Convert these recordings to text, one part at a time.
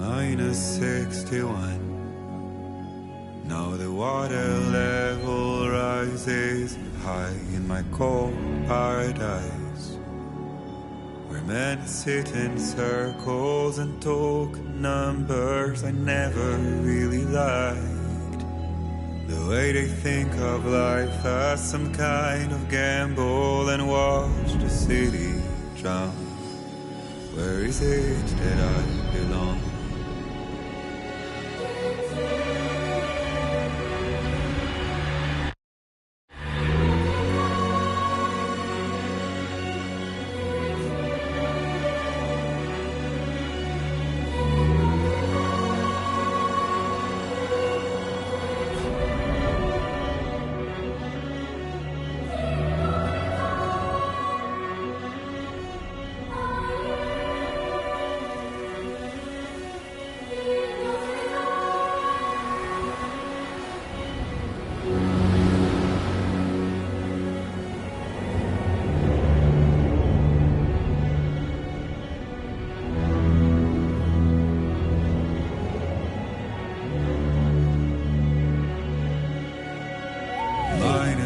-61. Now the water level rises high in my cold paradise, where men sit in circles and talk numbers I never really liked. The way they think of life as some kind of gamble and watch the city drown. Where is it that I belong?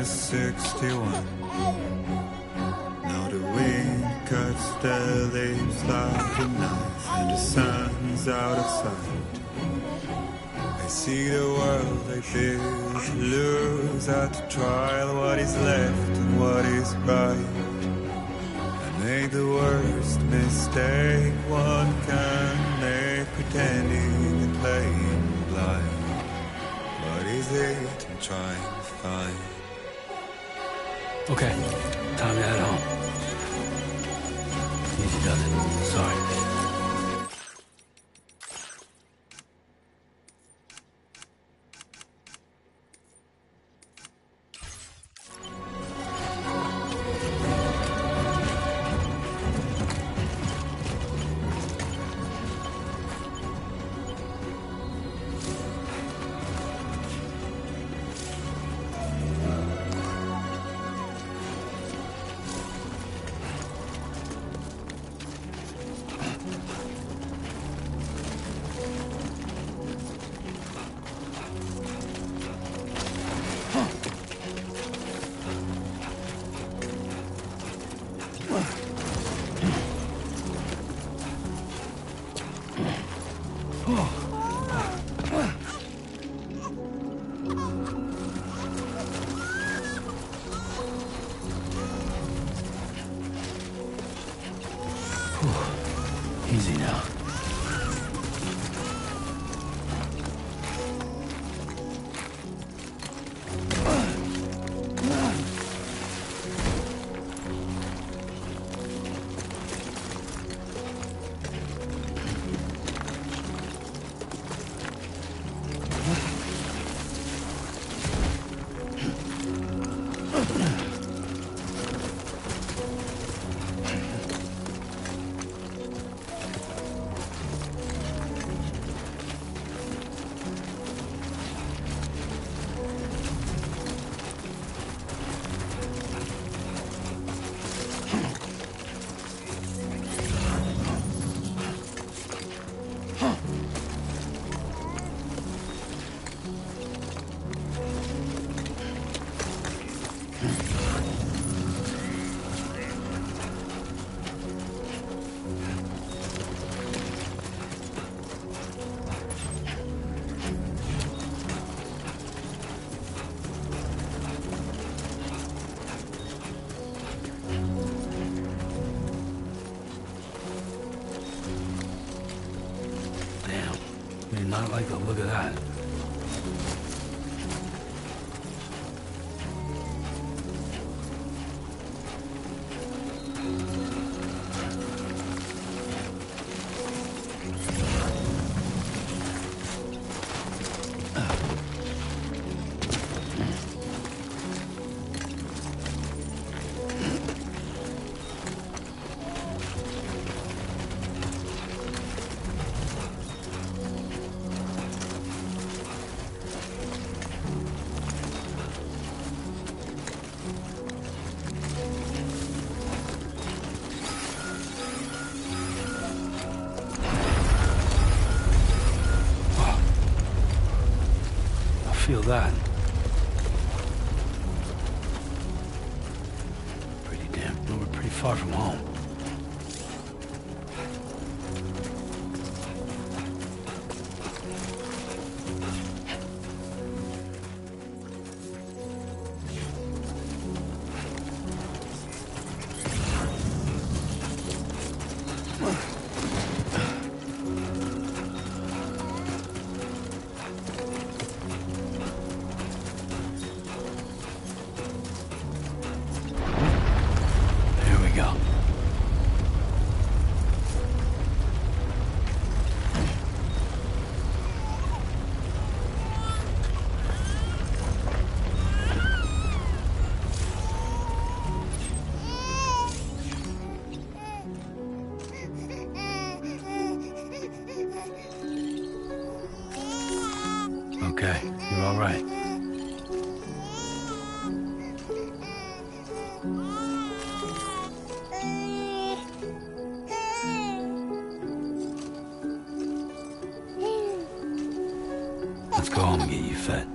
-61. Now the wind cuts the leaves like a knife, and the sun's out of sight. I see the world I built lose at the trial what is left and what is right. I made the worst mistake one can make, pretending and playing blind. What is it I'm trying to find? Okay, time to head home. Easy does it. Sorry. Easy now. Not like the look of that. feel that. Pretty damn. We're pretty far from home. Okay, you're all right. Let's go home and get you fed.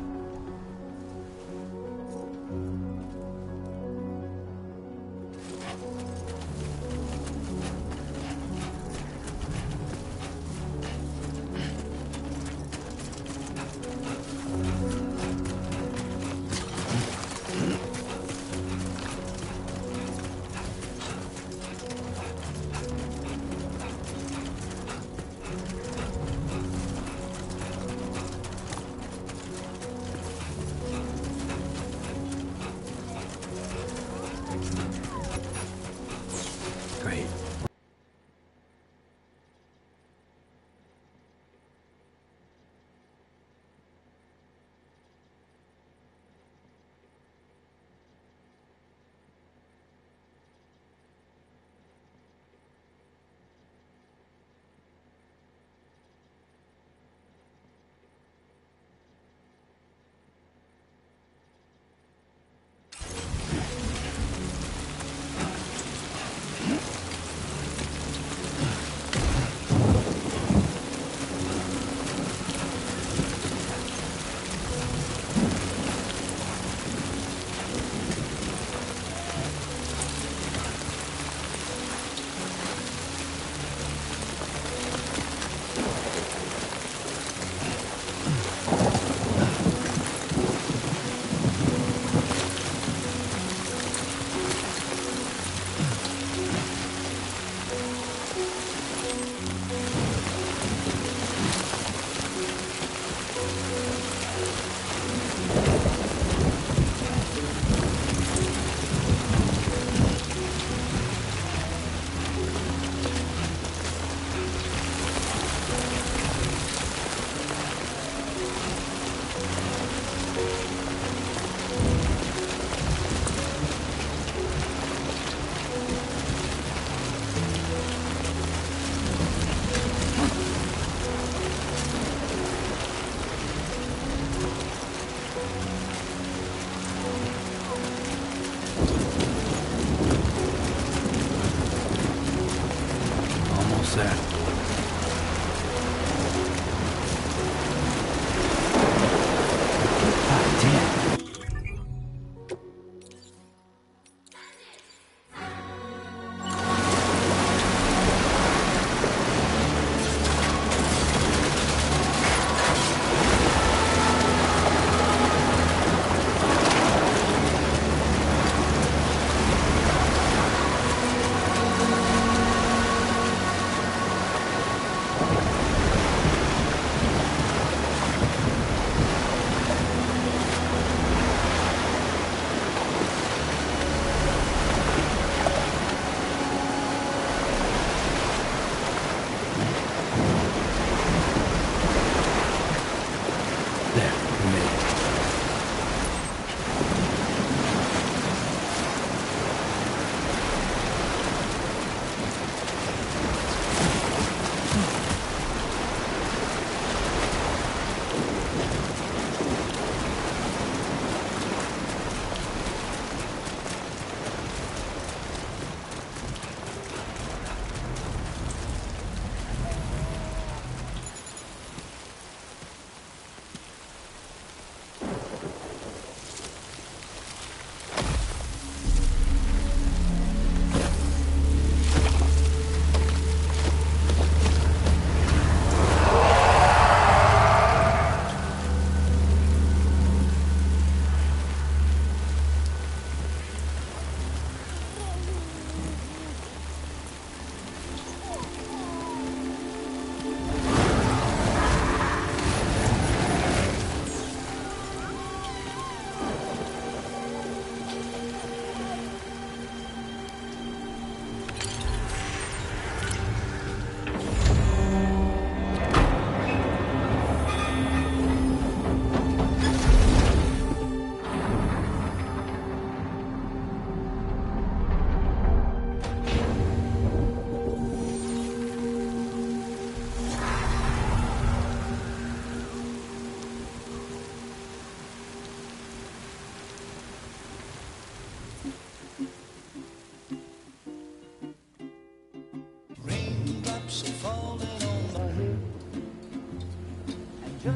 Hey.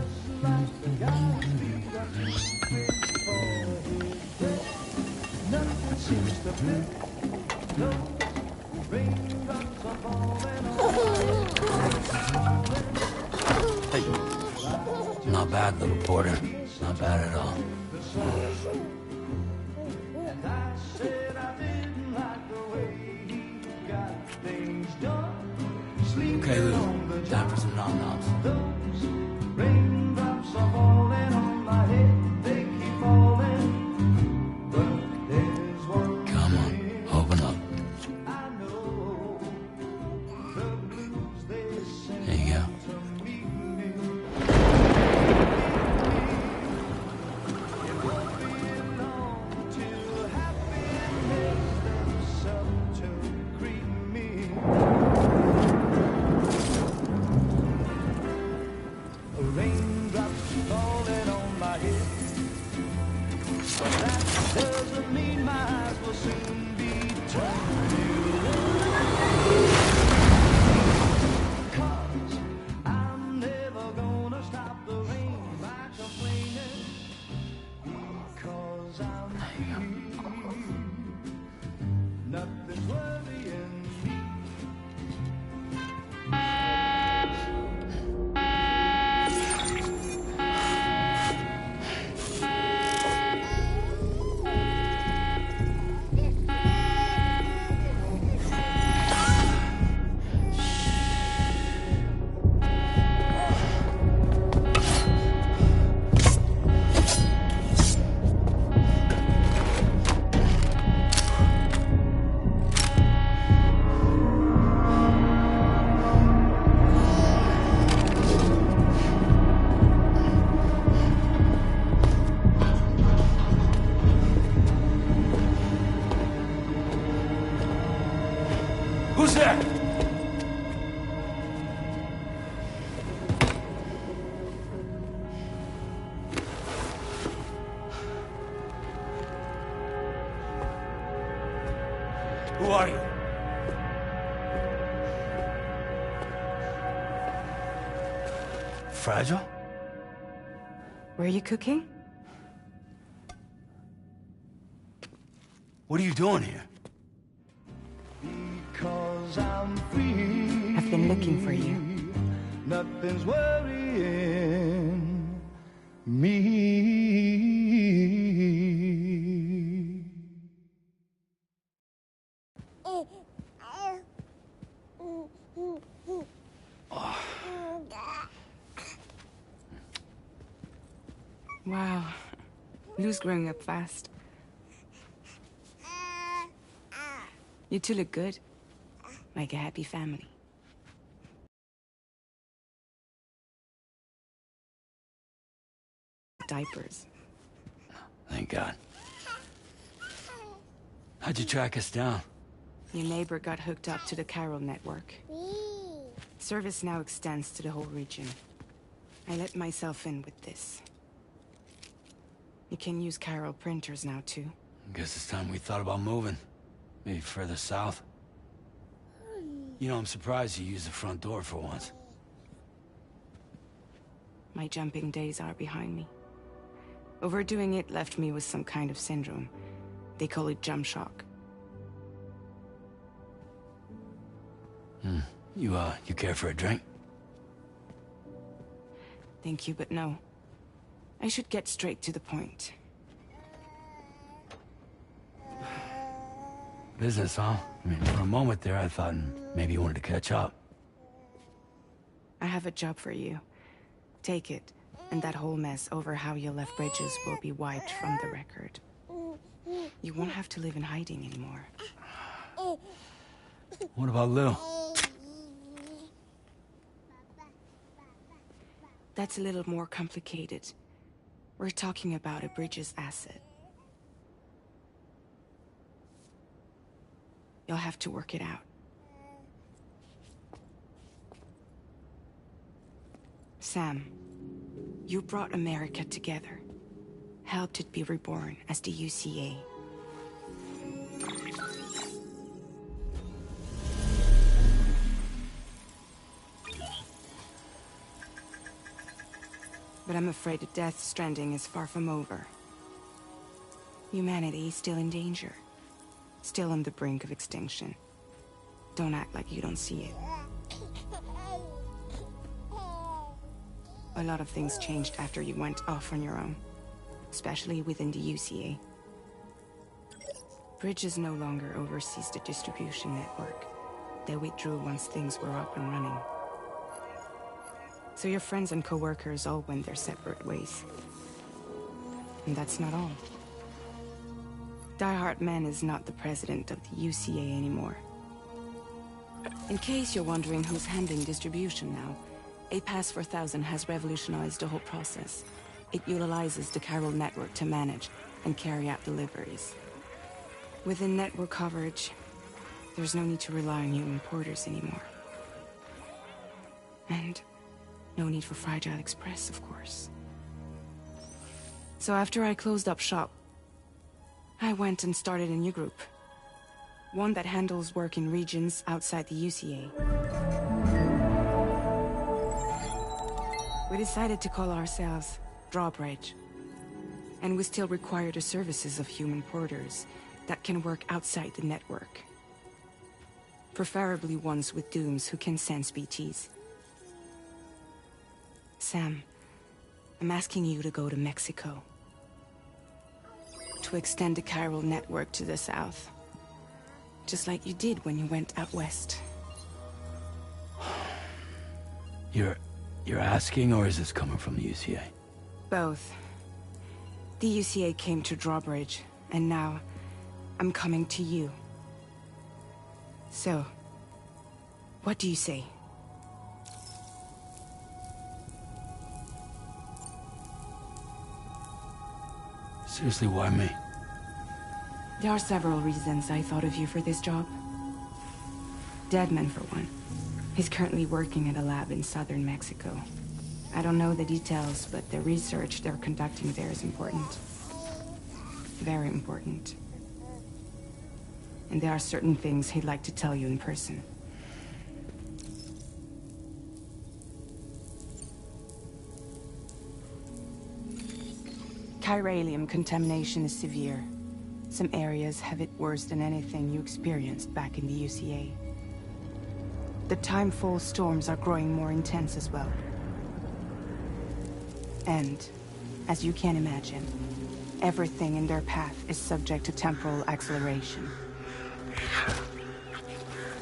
Not bad, little Porter. Not bad at all. Okay, Lou. Time for some nom-noms. Come on, open up. There you go. Who's there? Who are you? Fragile? Were you cooking? What are you doing here? I've been looking for you. Nothing's worrying me. Wow. Lou's growing up fast. You two look good. Like a happy family. Diapers. Thank God. How'd you track us down? Your neighbor got hooked up to the Carol network. Service now extends to the whole region. I let myself in with this. You can use Carol printers now, too. Guess it's time we thought about moving. Maybe further south. You know, I'm surprised you used the front door for once. My jumping days are behind me. Overdoing it left me with some kind of syndrome. They call it jump shock. You care for a drink? Thank you, but no. I should get straight to the point. Business, huh? I mean, for a moment there, I thought maybe you wanted to catch up. I have a job for you. Take it, and that whole mess over how you left Bridges will be wiped from the record. You won't have to live in hiding anymore. What about Lou? That's a little more complicated. We're talking about a Bridges asset. You'll have to work it out. Sam, you brought America together. Helped it be reborn as the UCA. But I'm afraid that Death Stranding is far from over. Humanity is still in danger. Still on the brink of extinction. Don't act like you don't see it. A lot of things changed after you went off on your own. Especially within the UCA. Bridges no longer oversees the distribution network. They withdrew once things were up and running. So your friends and co-workers all went their separate ways. And that's not all. Die Hard Man is not the president of the UCA anymore. In case you're wondering who's handling distribution now, A Pass 4000 has revolutionized the whole process. It utilizes the chiral network to manage and carry out deliveries. Within network coverage, there's no need to rely on human porters anymore. And no need for Fragile Express, of course. So after I closed up shop, I went and started a new group. One that handles work in regions outside the UCA. We decided to call ourselves Drawbridge. And we still require the services of human porters that can work outside the network. Preferably ones with dooms who can sense BTs. Sam, I'm asking you to go to Mexico. To extend the chiral network to the south. Just like you did when you went out west. You're asking, or is this coming from the UCA? Both. The UCA came to Drawbridge, and now I'm coming to you. So, what do you say? Seriously, why me? There are several reasons I thought of you for this job. Deadman, for one. He's currently working at a lab in southern Mexico. I don't know the details, but the research they're conducting there is important. Very important. And there are certain things he'd like to tell you in person. Chiralium contamination is severe. Some areas have it worse than anything you experienced back in the UCA. The timefall storms are growing more intense as well. And, as you can imagine, everything in their path is subject to temporal acceleration.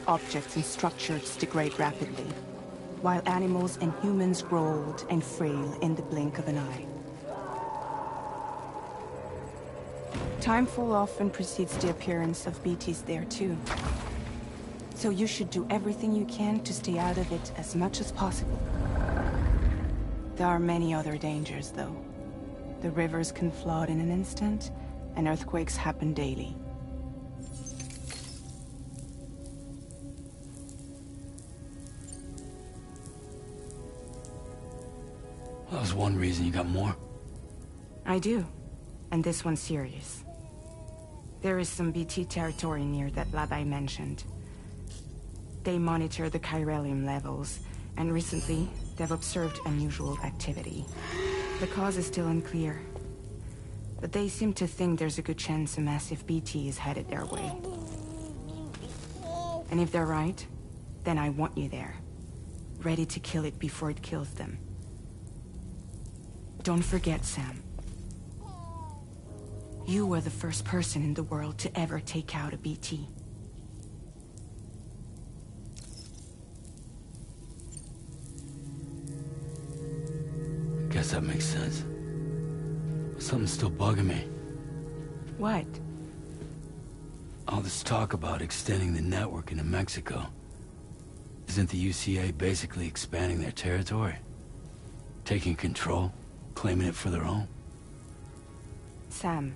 Objects and structures degrade rapidly, while animals and humans grow old and frail in the blink of an eye. Timefall often precedes the appearance of BTs there too. So you should do everything you can to stay out of it as much as possible. There are many other dangers, though. The rivers can flood in an instant, and earthquakes happen daily. That was one reason. You got more? I do. And this one's serious. There is some BT territory near that lab I mentioned. They monitor the chiralium levels, and recently, they've observed unusual activity. The cause is still unclear, but they seem to think there's a good chance a massive BT is headed their way. And if they're right, then I want you there, ready to kill it before it kills them. Don't forget, Sam. You were the first person in the world to ever take out a BT. Guess that makes sense. Something's still bugging me. What? All this talk about extending the network into Mexico. Isn't the UCA basically expanding their territory? Taking control? Claiming it for their own? Sam,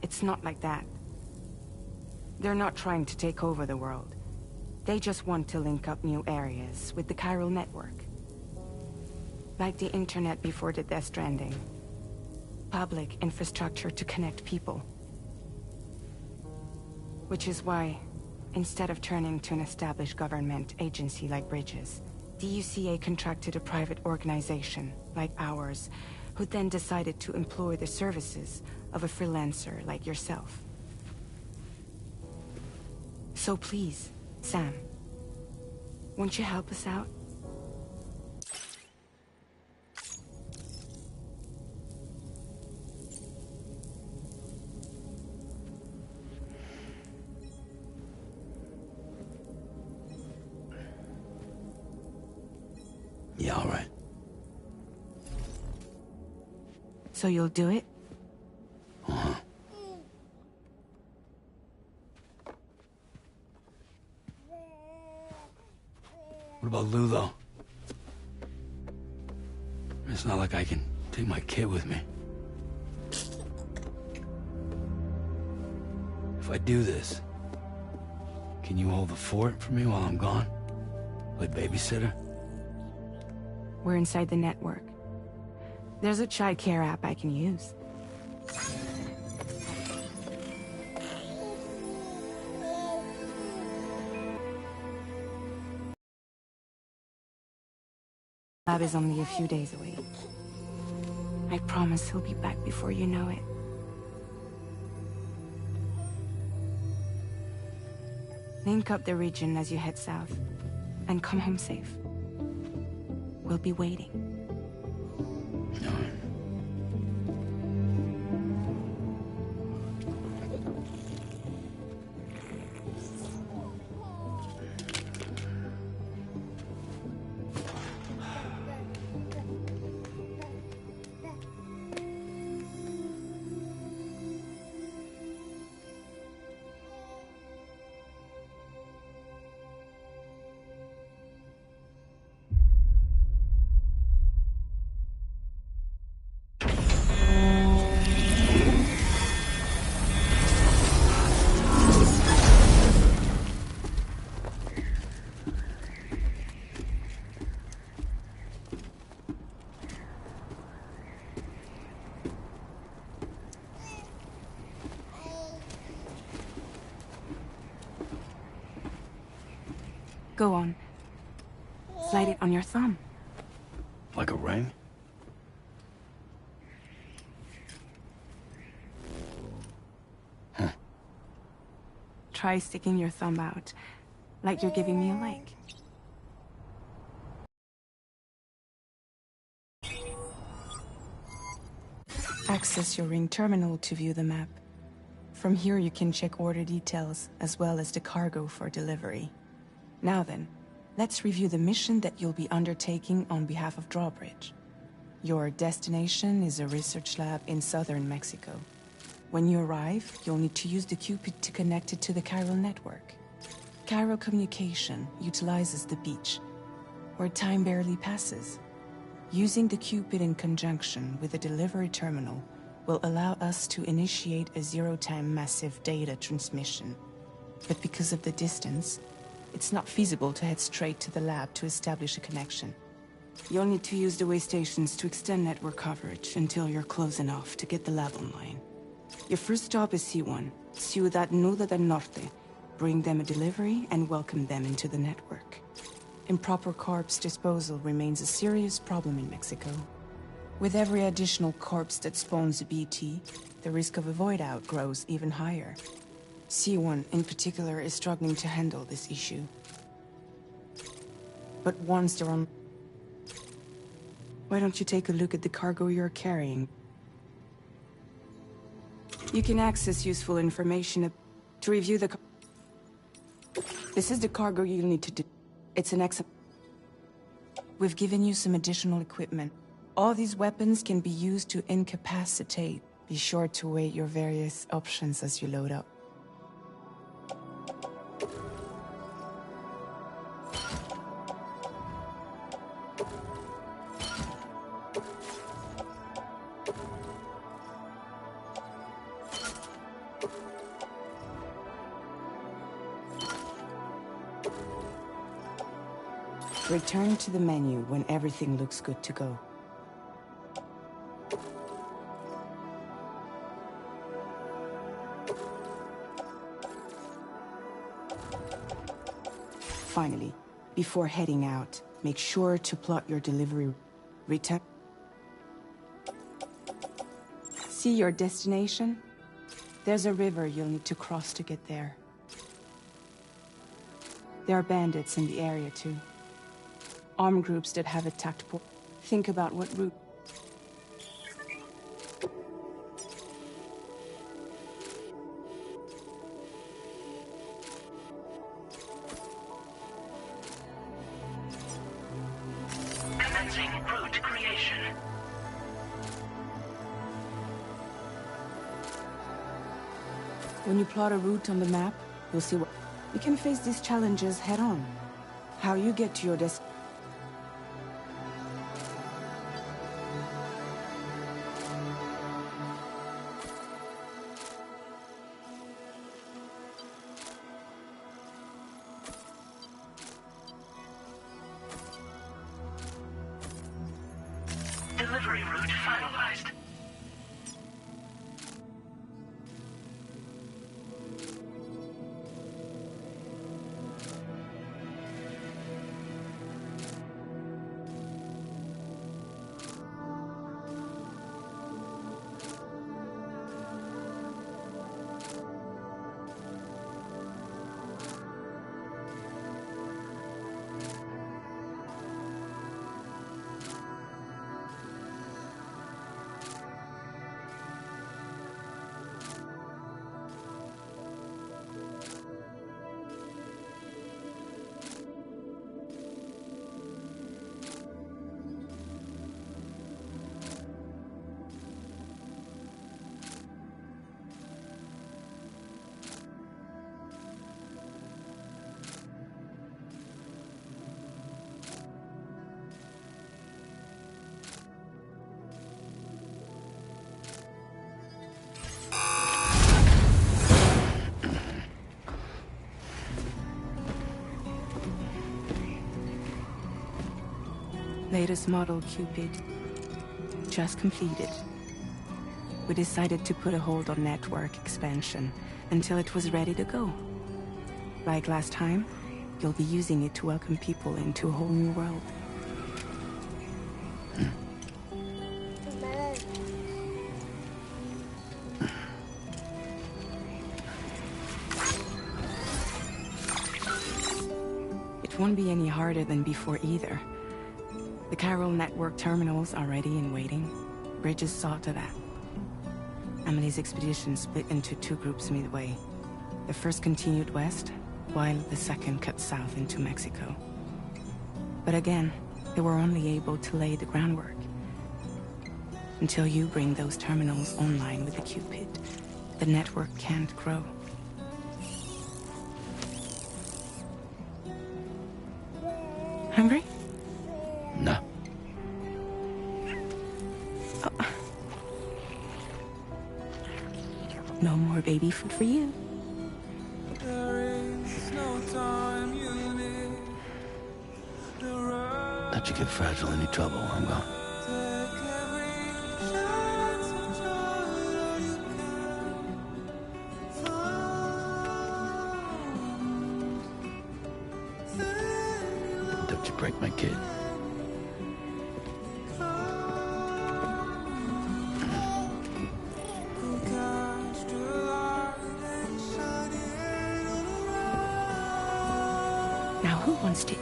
it's not like that. They're not trying to take over the world. They just want to link up new areas with the chiral network. Like the internet before the Death Stranding. Public infrastructure to connect people. Which is why, instead of turning to an established government agency like Bridges, The UCA contracted a private organization, like ours, who then decided to employ the services of a freelancer like yourself. So please, Sam, won't you help us out? Yeah, all right. So you'll do it? Uh-huh. What about Lou, though? It's not like I can take my kid with me. If I do this, can you hold the fort for me while I'm gone? Play babysitter? We're inside the network. There's a child care app I can use. Lab is only a few days away. I promise he'll be back before you know it. Link up the region as you head south, and come home safe. We'll be waiting. All right. Go on. Slide it on your thumb. Like a ring? Huh. Try sticking your thumb out, like you're giving me a like. Access your ring terminal to view the map. From here you can check order details, as well as the cargo for delivery. Now then, let's review the mission that you'll be undertaking on behalf of Drawbridge. Your destination is a research lab in southern Mexico. When you arrive, you'll need to use the Cupid to connect it to the chiral network. Chiral communication utilizes the beach, where time barely passes. Using the Cupid in conjunction with the delivery terminal will allow us to initiate a zero-time massive data transmission. But because of the distance, it's not feasible to head straight to the lab to establish a connection. You'll need to use the way stations to extend network coverage until you're close enough to get the lab online. Your first stop is C1, Ciudad Nuda del Norte. Bring them a delivery and welcome them into the network. Improper corpse disposal remains a serious problem in Mexico. With every additional corpse that spawns a BT, the risk of a void out grows even higher. C1 in particular is struggling to handle this issue. But once they're on... Why don't you take a look at the cargo you're carrying? You can access useful information to review the... This is the cargo you'll need to do. It's an ex... We've given you some additional equipment. All these weapons can be used to incapacitate. Be sure to weigh your various options as you load up. Return to the menu when everything looks good to go. Finally, before heading out, Make sure to plot your delivery route. See your destination? There's a river you'll need to cross to get there. There are bandits in the area too. Armed groups that have attacked. Think about what route. Commencing route creation. When you plot a route on the map, you'll see what... You can face these challenges head-on. How you get to your destination. Delivery route finalized. Latest model Cupid. Just completed. We decided to put a hold on network expansion until it was ready to go. Like last time, you'll be using it to welcome people into a whole new world. It won't be any harder than before either. The Carol network terminals are ready and waiting. Bridges saw to that. Emily's expedition split into two groups midway. The first continued west, while the second cut south into Mexico. But again, they were only able to lay the groundwork. Until you bring those terminals online with the Cupid, the network can't grow. Hungry? No. Oh. No more baby food for you. Let you get fragile any trouble, I'm gone. Don't you break my kid. Now who wants to eat?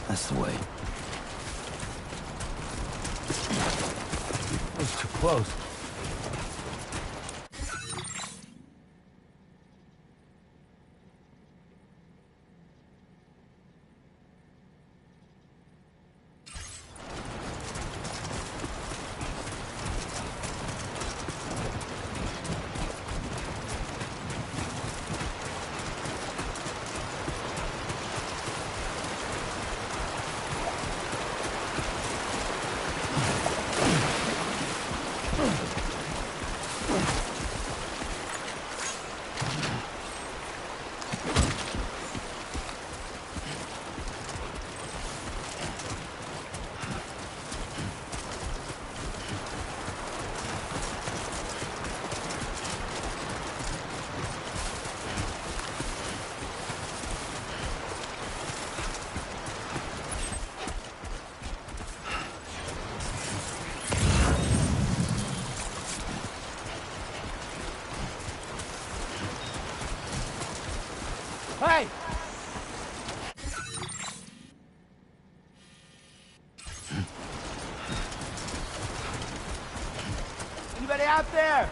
That's the way. That was too close. Hey! Anybody out there?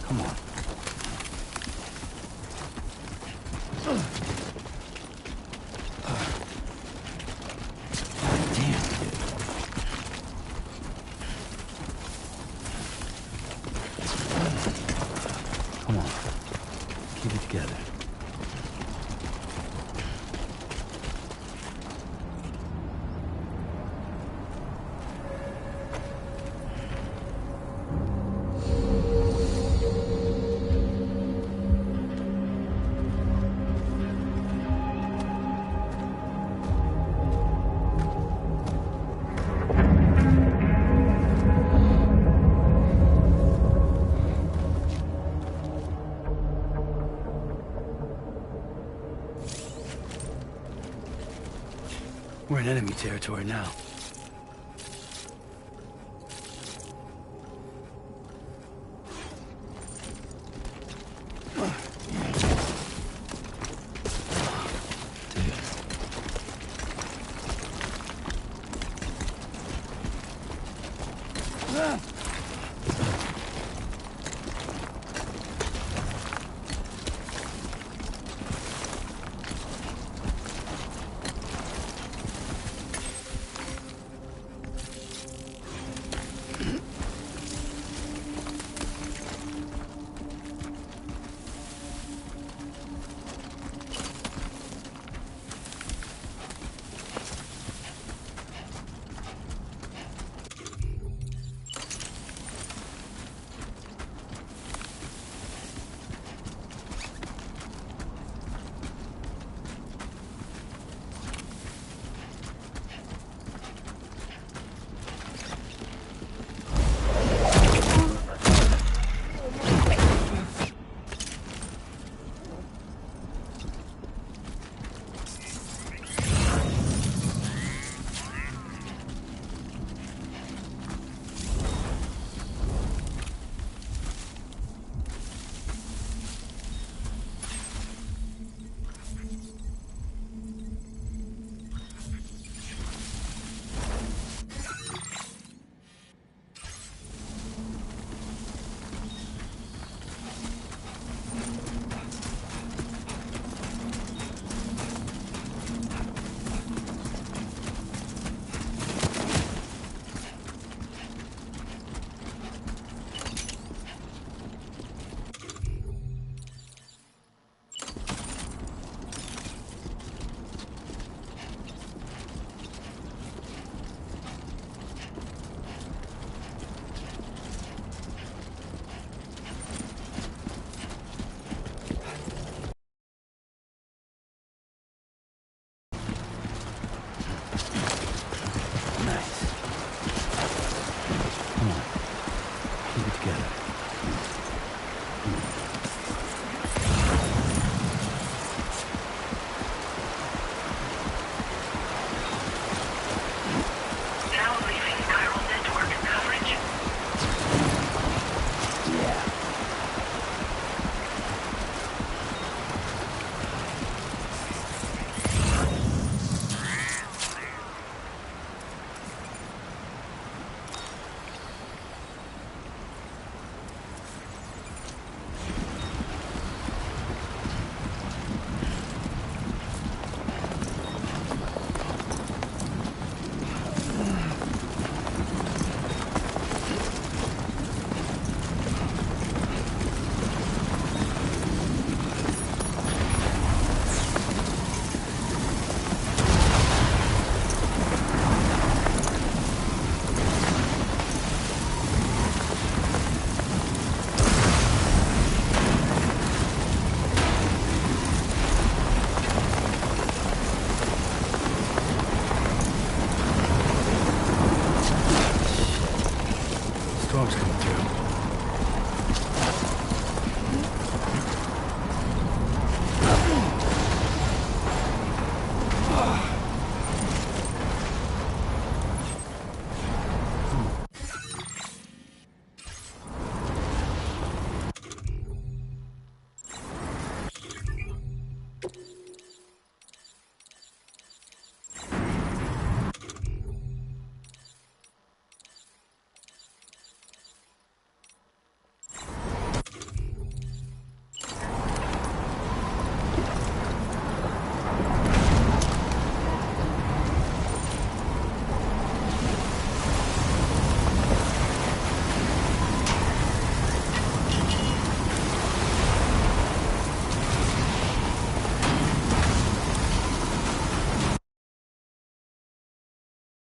Come on. Come on. Keep it together. We're in enemy territory now.